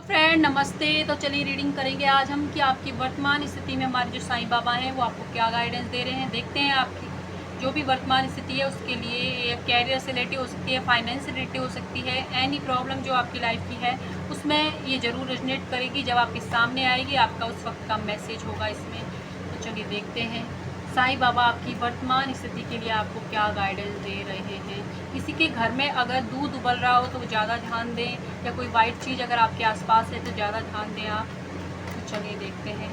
Friend नमस्ते। तो चलिए रीडिंग करेंगे आज हम कि आपकी वर्तमान स्थिति में हमारे जो साईं बाबा हैं वो आपको क्या गाइडेंस दे रहे हैं। देखते हैं आपकी जो भी वर्तमान स्थिति है उसके लिए कैरियर से रिलेटेड हो सकती है, फाइनेंस से रिलेटेड हो सकती है, एनी प्रॉब्लम जो आपकी लाइफ की है उसमें ये ज़रूर रेजोनेट करेगी। जब आपके सामने आएगी आपका उस वक्त का मैसेज होगा इसमें। तो चलिए देखते हैं साईं बाबा आपकी वर्तमान स्थिति के लिए आपको क्या गाइडेंस दे रहे हैं। किसी के घर में अगर दूध उबल रहा हो तो वो ज़्यादा ध्यान दें, या कोई वाइट चीज़ अगर आपके आसपास है तो ज़्यादा ध्यान दें आप। तो चलिए देखते हैं।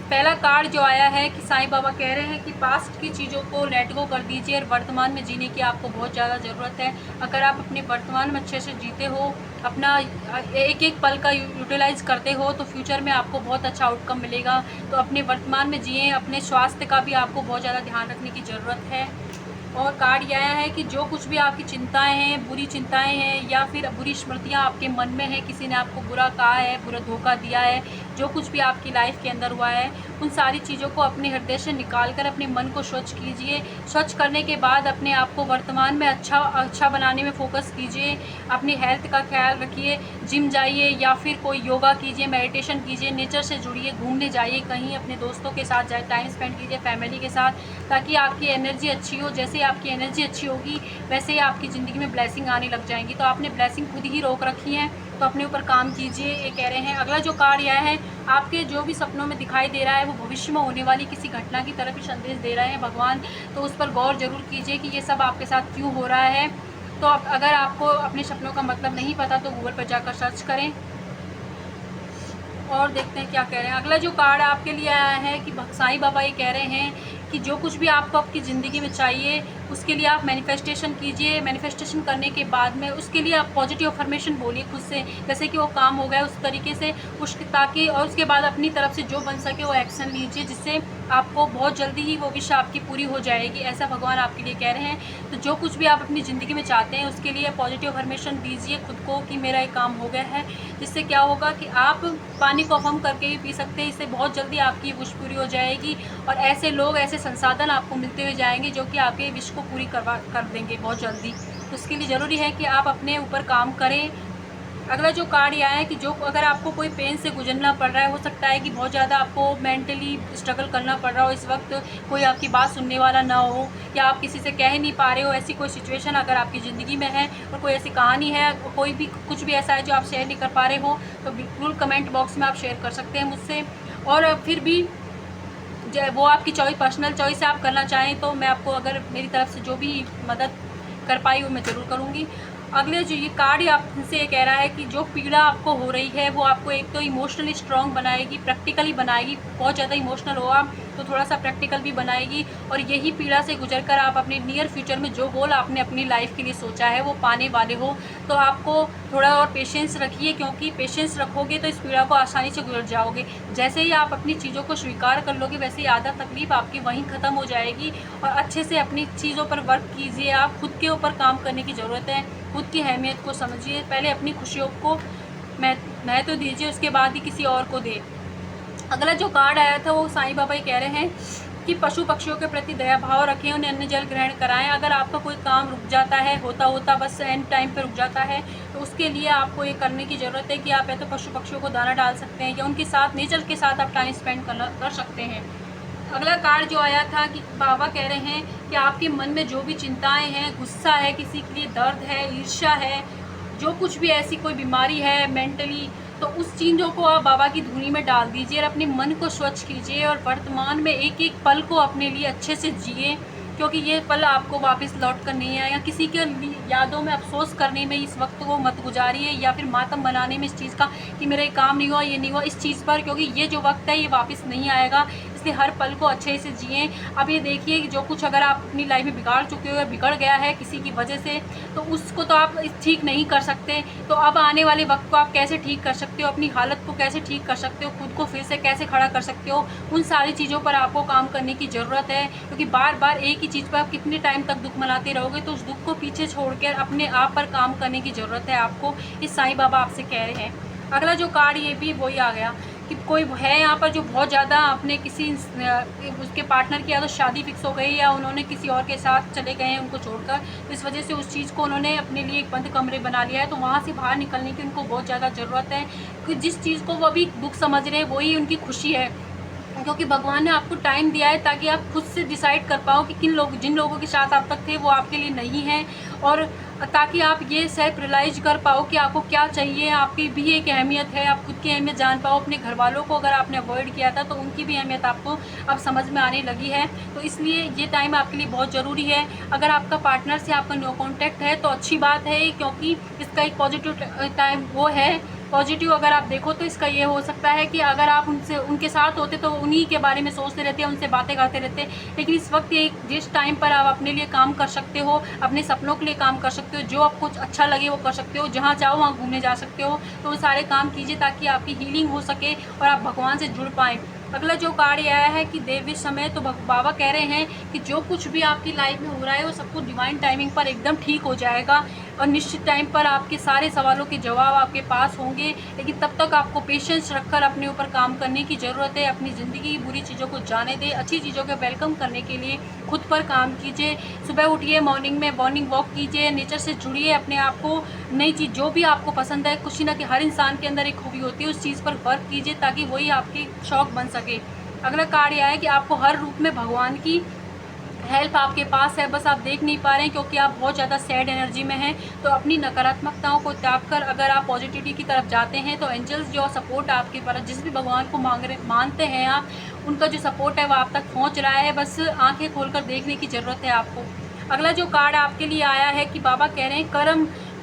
पहला कार्ड जो आया है कि साईं बाबा कह रहे हैं कि पास्ट की चीज़ों को लेट गो कर दीजिए और वर्तमान में जीने की आपको बहुत ज़्यादा ज़रूरत है। अगर आप अपने वर्तमान में अच्छे से जीते हो, अपना एक एक पल का यूटिलाइज करते हो तो फ्यूचर में आपको बहुत अच्छा आउटकम मिलेगा। तो अपने वर्तमान में जिए, अपने स्वास्थ्य का भी आपको बहुत ज़्यादा ध्यान रखने की ज़रूरत है। और कार्ड ये आया है कि जो कुछ भी आपकी चिंताएं हैं, बुरी चिंताएं हैं या फिर बुरी स्मृतियां आपके मन में हैं, किसी ने आपको बुरा कहा है, बुरा धोखा दिया है, जो कुछ भी आपकी लाइफ के अंदर हुआ है उन सारी चीज़ों को अपने हृदय से निकाल कर अपने मन को स्वच्छ कीजिए। स्वच्छ करने के बाद अपने आप को वर्तमान में अच्छा बनाने में फोकस कीजिए। अपनी हेल्थ का ख्याल रखिए, जिम जाइए या फिर कोई योगा कीजिए, मेडिटेशन कीजिए, नेचर से जुड़िए, घूमने जाइए कहीं, अपने दोस्तों के साथ जाए टाइम स्पेंड कीजिए, फैमिली के साथ, ताकि आपकी एनर्जी अच्छी हो। जैसे आपकी एनर्जी अच्छी होगी वैसे ही आपकी ज़िंदगी में ब्लेसिंग आने लग जाएंगी। तो आपने ब्लेसिंग खुद ही रोक रखी है, तो अपने ऊपर काम कीजिए, ये कह रहे हैं। अगला जो कार्ड आया है, आपके जो भी सपनों में दिखाई दे रहा है वो भविष्य में होने वाली किसी घटना की तरफ ही संदेश दे रहे हैं भगवान। तो उस पर गौर जरूर कीजिए कि ये सब आपके साथ क्यों हो रहा है। तो अगर आपको अपने सपनों का मतलब नहीं पता तो गूगल पर जाकर सर्च करें। और देखते हैं क्या कह रहे हैं। अगला जो कार्ड आपके लिए आया है कि साईं बाबा ये कह रहे हैं कि जो कुछ भी आपको आपकी ज़िंदगी में चाहिए उसके लिए आप मैनिफेस्टेशन कीजिए। मैनिफेस्टेशन करने के बाद में उसके लिए आप पॉजिटिव अफर्मेशन बोलिए खुद से, जैसे कि वो काम हो गया उस तरीके से ताकि, और उसके बाद अपनी तरफ से जो बन सके वो एक्शन लीजिए, जिससे आपको बहुत जल्दी ही वो विश आपकी पूरी हो जाएगी। ऐसा भगवान आपके लिए कह रहे हैं। तो जो कुछ भी आप अपनी ज़िंदगी में चाहते हैं उसके लिए पॉजिटिव अफर्मेशन दीजिए खुद को कि मेरा ये काम हो गया है। जिससे क्या होगा कि आप पानी को अफर्म करके भी पी सकते हैं। इससे बहुत जल्दी आपकी विश पूरी हो जाएगी और ऐसे लोग, ऐसे संसाधन आपको मिलते हुए जाएंगे जो कि आपके विश को पूरी कर देंगे बहुत जल्दी। तो इसके लिए ज़रूरी है कि आप अपने ऊपर काम करें। अगला जो कार्ड ये आया है कि जो अगर आपको कोई पेन से गुजरना पड़ रहा है, हो सकता है कि बहुत ज़्यादा आपको मेंटली स्ट्रगल करना पड़ रहा हो इस वक्त, कोई आपकी बात सुनने वाला ना हो या आप किसी से कह नहीं पा रहे हो, ऐसी कोई सिचुएशन अगर आपकी ज़िंदगी में है और कोई ऐसी कहानी है, कोई भी कुछ भी ऐसा है जो आप शेयर नहीं कर पा रहे हो, तो बिल्कुल कमेंट बॉक्स में आप शेयर कर सकते हैं मुझसे। और फिर भी वो आपकी चॉइस, पर्सनल चॉइस है, आप करना चाहें तो मैं आपको अगर मेरी तरफ से जो भी मदद कर पाई वो मैं ज़रूर करूँगी। अगले जो ये कार्ड आपसे ये कह रहा है कि जो पीड़ा आपको हो रही है वो आपको एक तो इमोशनली स्ट्रॉन्ग बनाएगी, प्रैक्टिकली बनाएगी। बहुत ज़्यादा इमोशनल हो आप तो थोड़ा सा प्रैक्टिकल भी बनाएगी, और यही पीड़ा से गुजरकर आप अपने नियर फ्यूचर में जो गोल आपने अपनी लाइफ के लिए सोचा है वो पाने वाले हो। तो आपको थोड़ा और पेशेंस रखिए, क्योंकि पेशेंस रखोगे तो इस पीड़ा को आसानी से गुजर जाओगे। जैसे ही आप अपनी चीज़ों को स्वीकार कर लोगे वैसे ही आधा तकलीफ आपकी वहीं ख़त्म हो जाएगी। और अच्छे से अपनी चीज़ों पर वर्क कीजिए, आप खुद के ऊपर काम करने की ज़रूरत है। खुद की अहमियत को समझिए, पहले अपनी खुशियों को महत्व दीजिए, उसके बाद ही किसी और को दे। अगला जो कार्ड आया था वो साईं बाबा ही कह रहे हैं कि पशु पक्षियों के प्रति दया भाव रखें, उन्हें अन्न जल ग्रहण कराएं। अगर आपका कोई काम रुक जाता है, होता बस एंड टाइम पे रुक जाता है, तो उसके लिए आपको ये करने की ज़रूरत है कि आप या तो पशु पक्षियों को दाना डाल सकते हैं या उनके साथ, नेचर के साथ आप टाइम स्पेंड कर सकते हैं। अगला कार्ड जो आया था कि बाबा कह रहे हैं कि आपके मन में जो भी चिंताएं हैं, गुस्सा है, किसी के लिए दर्द है, ईर्ष्या है, जो कुछ भी ऐसी कोई बीमारी है मेंटली, तो उस चीज़ों को आप बाबा की धुनी में डाल दीजिए और अपने मन को स्वच्छ कीजिए और वर्तमान में एक एक पल को अपने लिए अच्छे से जिए, क्योंकि ये पल आपको वापस लौट कर नहीं आएगा। किसी के यादों में अफसोस करने में इस वक्त को मत गुजारिए, या फिर मातम बनाने में इस चीज़ का कि मेरा ये काम नहीं हुआ, ये नहीं हुआ, इस चीज़ पर, क्योंकि ये जो वक्त है ये वापस नहीं आएगा। इसलिए हर पल को अच्छे से जिए। अब ये देखिए कि जो कुछ अगर आप अपनी लाइफ में बिगाड़ चुके हो या बिगड़ गया है किसी की वजह से, तो उसको तो आप ठीक नहीं कर सकते। तो अब आने वाले वक्त को आप कैसे ठीक कर सकते हो, अपनी हालत को कैसे ठीक कर सकते हो, खुद को फिर से कैसे खड़ा कर सकते हो, उन सारी चीज़ों पर आपको काम करने की ज़रूरत है। क्योंकि बार बार एक ही चीज़ पर आप कितने टाइम तक दुख मनाते रहोगे, तो उस दुख को पीछे छोड़कर अपने आप पर काम करने की ज़रूरत है आपको। इस साईं बाबा आपसे कह रहे हैं। अगला जो कार्ड ये भी वही आ गया कि कोई है यहाँ पर जो बहुत ज़्यादा अपने किसी उसके पार्टनर की या तो शादी फिक्स हो गई या उन्होंने किसी और के साथ चले गए हैं उनको छोड़कर, तो इस वजह से उस चीज़ को उन्होंने अपने लिए एक बंद कमरे बना लिया है। तो वहाँ से बाहर निकलने की उनको बहुत ज़्यादा ज़रूरत है, कि जिस चीज़ को वो अभी दुःख समझ रहे हैं वही उनकी खुशी है, क्योंकि भगवान ने आपको टाइम दिया है ताकि आप खुद से डिसाइड कर पाओ कि जिन लोगों के साथ आप तक थे वो आपके लिए नहीं हैं, और ताकि आप ये सेल्फ रियलाइज कर पाओ कि आपको क्या चाहिए, आपकी भी एक अहमियत है, आप खुद की अहमियत जान पाओ। अपने घर वालों को अगर आपने अवॉइड किया था तो उनकी भी अहमियत आपको अब समझ में आने लगी है। तो इसलिए ये टाइम आपके लिए बहुत ज़रूरी है। अगर आपका पार्टनर से आपका नो कॉन्टैक्ट है तो अच्छी बात है, क्योंकि इसका एक पॉजिटिव टाइम वो है। पॉजिटिव अगर आप देखो तो इसका ये हो सकता है कि अगर आप उनके साथ होते तो उन्हीं के बारे में सोचते रहते, उनसे बातें करते रहते, लेकिन इस वक्त ये जिस टाइम पर आप अपने लिए काम कर सकते हो, अपने सपनों के लिए काम कर सकते हो, जो आपको अच्छा लगे वो कर सकते हो, जहाँ चाहो वहाँ घूमने जा सकते हो, तो वो सारे काम कीजिए ताकि आपकी हीलिंग हो सके और आप भगवान से जुड़ पाएँ। अगला जो कार्ड ये आया है कि देवी समय, तो बाबा कह रहे हैं कि जो कुछ भी आपकी लाइफ में हो रहा है वो सब कुछ डिवाइन टाइमिंग पर एकदम ठीक हो जाएगा, और निश्चित टाइम पर आपके सारे सवालों के जवाब आपके पास होंगे। लेकिन तब तक आपको पेशेंस रखकर अपने ऊपर काम करने की ज़रूरत है। अपनी ज़िंदगी की बुरी चीज़ों को जाने दें, अच्छी चीज़ों को वेलकम करने के लिए खुद पर काम कीजिए। सुबह उठिए, मॉर्निंग वॉक कीजिए, नेचर से जुड़िए, अपने आप को नई चीज़ जो भी आपको पसंद है, कुछ ना कि हर इंसान के अंदर एक खूबी होती है, उस चीज़ पर वर्क कीजिए ताकि वही आपकी शौक बन सके। अगला कार्ड यह है कि आपको हर रूप में भगवान की हेल्प आपके पास है, बस आप देख नहीं पा रहे हैं क्योंकि आप बहुत ज़्यादा सैड एनर्जी में हैं। तो अपनी नकारात्मकताओं को त्याग कर अगर आप पॉजिटिविटी की तरफ जाते हैं तो एंजल्स जो सपोर्ट आपके पास, जिस भी भगवान को मानते हैं आप, उनका जो सपोर्ट है वो आप तक पहुंच रहा है। बस आंखें खोलकर देखने की ज़रूरत है आपको। अगला जो कार्ड आपके लिए आया है कि बाबा कह रहे हैं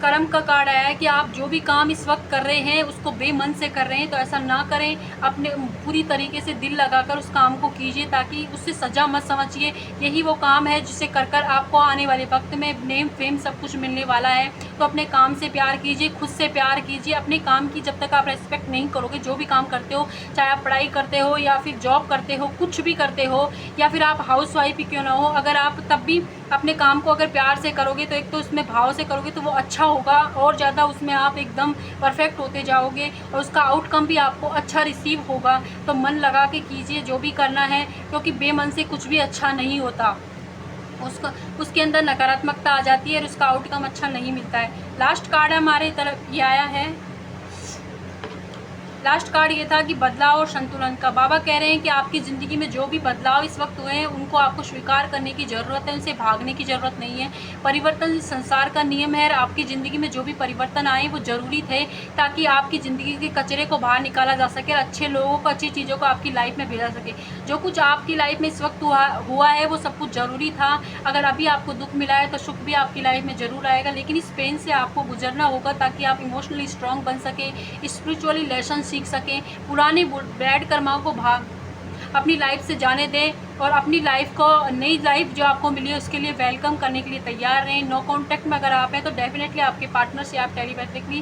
कर्म का कार्ड आया है कि आप जो भी काम इस वक्त कर रहे हैं उसको बेमन से कर रहे हैं, तो ऐसा ना करें। अपने पूरी तरीके से दिल लगाकर उस काम को कीजिए, ताकि उससे सज़ा मत समझिए। यही वो काम है जिसे कर आपको आने वाले वक्त में नेम फेम सब कुछ मिलने वाला है। तो अपने काम से प्यार कीजिए, खुद से प्यार कीजिए। अपने काम की जब तक आप रेस्पेक्ट नहीं करोगे, जो भी काम करते हो, चाहे आप पढ़ाई करते हो या फिर जॉब करते हो, कुछ भी करते हो, या फिर आप हाउस वाइफ ही क्यों ना हो, अगर आप तब भी अपने काम को अगर प्यार से करोगे तो एक तो उसमें भाव से करोगे तो वो अच्छा होगा, और ज़्यादा उसमें आप एकदम परफेक्ट होते जाओगे और उसका आउटकम भी आपको अच्छा रिसीव होगा। तो मन लगा के कीजिए जो भी करना है, क्योंकि बेमन से कुछ भी अच्छा नहीं होता, उसके अंदर नकारात्मकता आ जाती है और उसका आउटकम अच्छा नहीं मिलता है। लास्ट कार्ड हमारे तरफ ये आया है, लास्ट कार्ड ये था कि बदलाव और संतुलन का। बाबा कह रहे हैं कि आपकी ज़िंदगी में जो भी बदलाव इस वक्त हुए हैं उनको आपको स्वीकार करने की ज़रूरत है, उनसे भागने की ज़रूरत नहीं है। परिवर्तन संसार का नियम है, और आपकी ज़िंदगी में जो भी परिवर्तन आए वो ज़रूरी थे, ताकि आपकी ज़िंदगी के कचरे को बाहर निकाला जा सके और अच्छे लोगों को, अच्छी चीज़ों को आपकी लाइफ में भेजा सके। जो कुछ आपकी लाइफ में इस वक्त हुआ है वो सब कुछ ज़रूरी था। अगर अभी आपको दुख मिला है तो सुख भी आपकी लाइफ में ज़रूर आएगा, लेकिन इस पेन से आपको गुजरना होगा ताकि आप इमोशनली स्ट्रॉन्ग बन सके, स्पिरिचुअली लेसन सीख सकें, पुराने बैड कर्माओं को अपनी लाइफ से जाने दें और अपनी लाइफ को, नई लाइफ जो आपको मिली है उसके लिए वेलकम करने के लिए तैयार रहें। नो कांटेक्ट में अगर आप हैं तो डेफिनेटली आपके पार्टनर से आप टेलीपैथिकली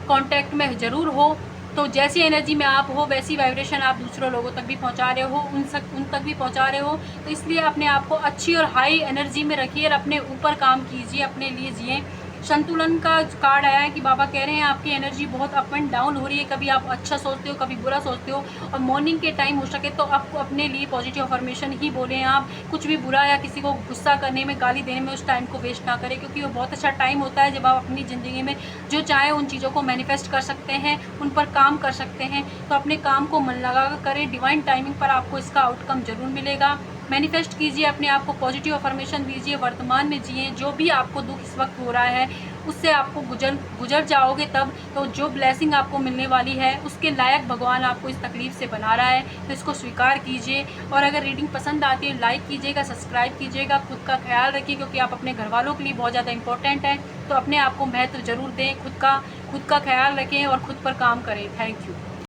कांटेक्ट में ज़रूर हो। तो जैसी एनर्जी में आप हो वैसी वाइब्रेशन आप दूसरों लोगों तक भी पहुंचा रहे हो, उन तक भी पहुंचा रहे हो। तो इसलिए अपने आप को अच्छी और हाई एनर्जी में रखिए और अपने ऊपर काम कीजिए, अपने लिए जिए। संतुलन का कार्ड आया है कि बाबा कह रहे हैं आपकी एनर्जी बहुत अप एंड डाउन हो रही है, कभी आप अच्छा सोचते हो, कभी बुरा सोचते हो, और मॉर्निंग के टाइम हो सके तो आपको अपने लिए पॉजिटिव अफर्मेशन ही बोलें। आप कुछ भी बुरा या किसी को गुस्सा करने में, गाली देने में उस टाइम को वेस्ट ना करें, क्योंकि वो बहुत अच्छा टाइम होता है जब आप अपनी ज़िंदगी में जो चाहे उन चीज़ों को मैनिफेस्ट कर सकते हैं, उन पर काम कर सकते हैं। तो अपने काम को मन लगा कर करें, डिवाइन टाइमिंग पर आपको इसका आउटकम ज़रूर मिलेगा। मैनिफेस्ट कीजिए, अपने आप को पॉजिटिव अफर्मेशन दीजिए, वर्तमान में जिए। जो भी आपको दुख इस वक्त हो रहा है उससे आपको गुजर जाओगे तब, तो जो ब्लेसिंग आपको मिलने वाली है उसके लायक भगवान आपको इस तकलीफ़ से बना रहा है, तो इसको स्वीकार कीजिए। और अगर रीडिंग पसंद आती है लाइक कीजिएगा, सब्सक्राइब कीजिएगा। खुद का ख्याल रखिए, क्योंकि आप अपने घर वालों के लिए बहुत ज़्यादा इंपॉर्टेंट है। तो अपने आप को महत्व ज़रूर दें, खुद का ख्याल रखें और खुद पर काम करें। Thank you.